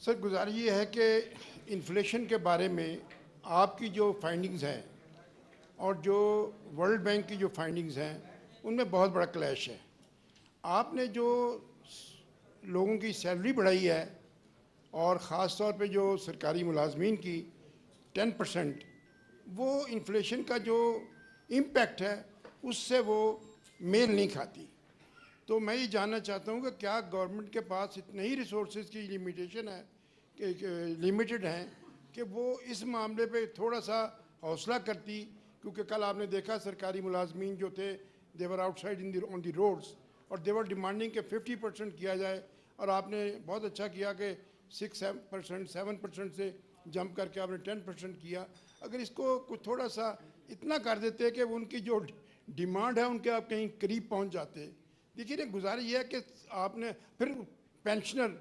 سر گزارش یہ ہے کہ انفلیشن کے بارے میں آپ کی جو فائنڈنگز ہیں اور جو ورلڈ بینک کی جو فائنڈنگز ہیں ان میں بہت بڑا کلیش ہے. آپ نے جو لوگوں کی سیلری بڑھائی ہے اور خاص طور پہ جو سرکاری ملازمین کی 10%، وہ انفلیشن کا جو امپیکٹ ہے اس سے وہ میل نہیں کھاتی. تو میں یہ جاننا چاہتا ہوں کہ کیا گورنمنٹ کے پاس اتنے ہی ریسورسز کی لمیٹیشن ہے لمیٹڈ ہیں کہ وہ اس معاملے پہ تھوڑا سا حوصلہ کرتی، کیونکہ کل آپ نے دیکھا سرکاری ملازمین جو تھے they were outside on the roads اور دے ور ڈیمانڈنگ کہ 50% کیا جائے، اور آپ نے بہت اچھا کیا کہ 6% 7% سے جمپ کر کے آپ نے 10% کیا. اگر اس کو کچھ تھوڑا سا اتنا کر دیتے کہ ان کی جو ڈیمانڈ ہے ان کے آپ کہیں قریب پہنچ جاتے. دیکھیے نا، گزارش یہ ہے کہ آپ نے پھر پینشنر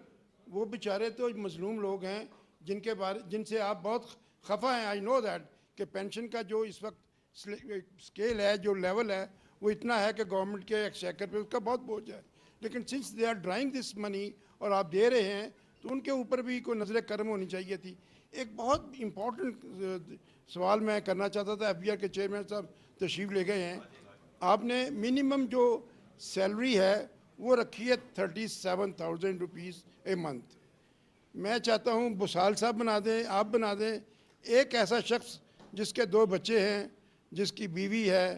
وہ بیچارے تو مظلوم لوگ ہیں جن سے آپ بہت خفا ہیں. آئی نو دیٹ کہ پینشن کا جو اس وقت اسکیل ہے، جو لیول ہے، وہ اتنا ہے کہ گورنمنٹ کے ایکسچیکر پہ اس کا بہت بوجھ ہے. لیکن سنس دے آر ڈرائنگ دس منی اور آپ دے رہے ہیں تو ان کے اوپر بھی کوئی نظر کرم ہونی چاہیے تھی. ایک بہت امپورٹنٹ سوال میں کرنا چاہتا تھا. FBR کے چیئرمین صاحب تشریف لے گئے ہیں. آپ نے منیمم جو سیلری ہے وہ رکھی ہے 37,000 روپیز اے منتھ. میں چاہتا ہوں بسال صاحب بنا دیں، آپ بنا دیں ایک ایسا شخص جس کے 2 بچے ہیں، جس کی بیوی ہے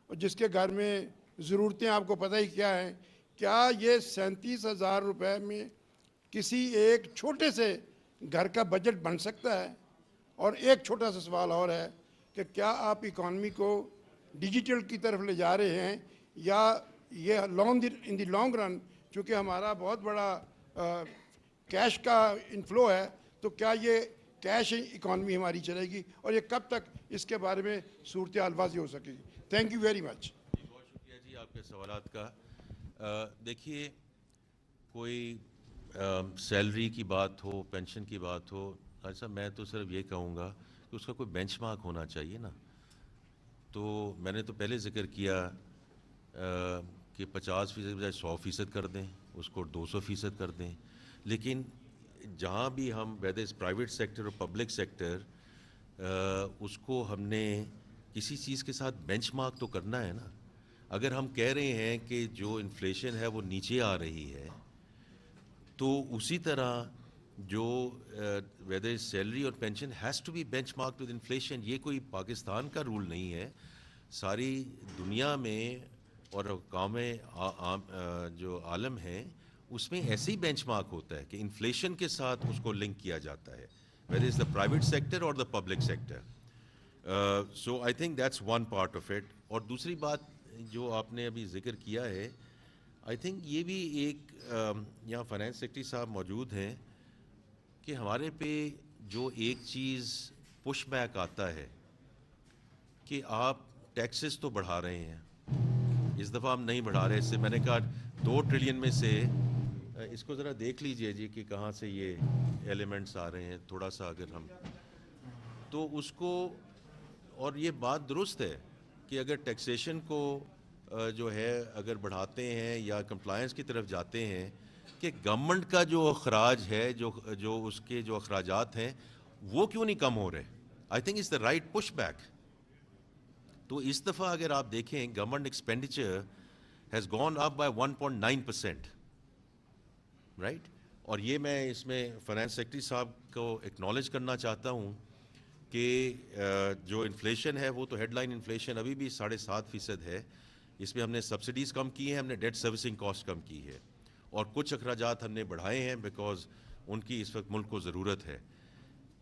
اور جس کے گھر میں ضرورتیں آپ کو پتہ ہی کیا ہیں. کیا یہ 37,000 روپے میں کسی ایک چھوٹے سے گھر کا بجٹ بن سکتا ہے؟ اور ایک چھوٹا سا سوال اور ہے کہ کیا آپ اکانومی کو ڈیجیٹل کی طرف لے جا رہے ہیں، یا یہ ان دی لانگ رن چونکہ ہمارا بہت بڑا کیش کا انفلو ہے، تو کیا یہ کیش اکانومی ہماری چلے گی، اور یہ کب تک اس کے بارے میں صورتحال واضح ہو سکے گی؟ Thank you very much. بہت شکریہ جی آپ کے سوالات کا. دیکھیے، کوئی سیلری کی بات ہو، پینشن کی بات ہو، صاحب میں تو صرف یہ کہوں گا کہ اس کا کوئی بینچ مارک ہونا چاہیے نا. تو میں نے تو پہلے ذکر کیا کہ 50% بجائے 100% کر دیں، اس کو 200% کر دیں. لیکن جہاں بھی ہم ویدر از پرائیویٹ سیکٹر اور پبلک سیکٹر، اس کو ہم نے کسی چیز کے ساتھ بینچ مارک تو کرنا ہے نا. اگر ہم کہہ رہے ہیں کہ جو انفلیشن ہے وہ نیچے آ رہی ہے، تو اسی طرح جو ویدر سیلری اور pension has to be benchmark with inflation. یہ کوئی پاکستان کا رول نہیں ہے، ساری دنیا میں اور اقوام جو عالم ہیں اس میں ایسے ہی بینچ مارک ہوتا ہے کہ انفلیشن کے ساتھ اس کو لنک کیا جاتا ہے، whether is the private sector اور the public sector. So I think that's one part of it. اور دوسری بات جو آپ نے ابھی ذکر کیا ہے، آئی تھنک یہ بھی ایک یہاں فائنانس سیکرٹری صاحب موجود ہیں کہ ہمارے پہ جو ایک چیز پش بیک آتا ہے کہ آپ ٹیکسز تو بڑھا رہے ہیں، اس دفعہ ہم نہیں بڑھا رہے. اس سے میں نے کہا 2 ٹریلین میں سے اس کو ذرا دیکھ لیجئے جی کہ کہاں سے یہ ایلیمنٹس آ رہے ہیں، تھوڑا سا اگر ہم تو اس کو. اور یہ بات درست ہے کہ اگر ٹیکسیشن کو جو ہے اگر بڑھاتے ہیں یا کمپلائنس کی طرف جاتے ہیں، کہ گورنمنٹ کا جو اخراج ہے، جو اس کے جو اخراجات ہیں وہ کیوں نہیں کم ہو رہے. I think it's the right push back. تو اس دفعہ اگر آپ دیکھیں government expenditure has gone up by 1.9%، right. اور یہ میں اس میں فائنانس سیکرٹری صاحب کو ایکنالج کرنا چاہتا ہوں کہ جو انفلیشن ہے وہ تو ہیڈ لائن انفلیشن ابھی بھی 7.5% ہے. اس میں ہم نے سبسڈیز کم کی ہیں، ہم نے ڈیٹ سروسنگ کاسٹ کم کی ہے، اور کچھ اخراجات ہم نے بڑھائے ہیں بیکاز ان کی اس وقت ملک کو ضرورت ہے.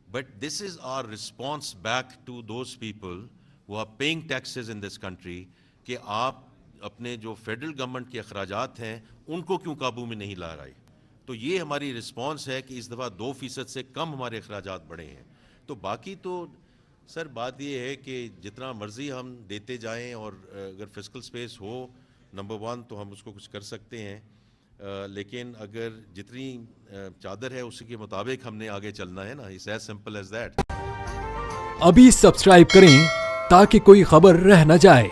But this is our response back to those people who are paying taxes in this country کہ آپ اپنے جو فیڈرل گورنمنٹ کے اخراجات ہیں ان کو کیوں قابو میں نہیں لا رہے. تو یہ ہماری رسپانس ہے کہ اس دفعہ 2% سے کم ہمارے اخراجات بڑھے ہیں. تو باقی تو سر بات یہ ہے کہ جتنا مرضی ہم دیتے جائیں، اور اگر فسکل سپیس ہو نمبر 1 تو ہم اس کو کچھ کر سکتے ہیں، لیکن اگر جتنی چادر ہے اسی کے مطابق ہم نے آگے چلنا ہے نا. It's as simple as that. ابھی سبسکرائب کریں تاکہ کوئی خبر رہ نہ جائے.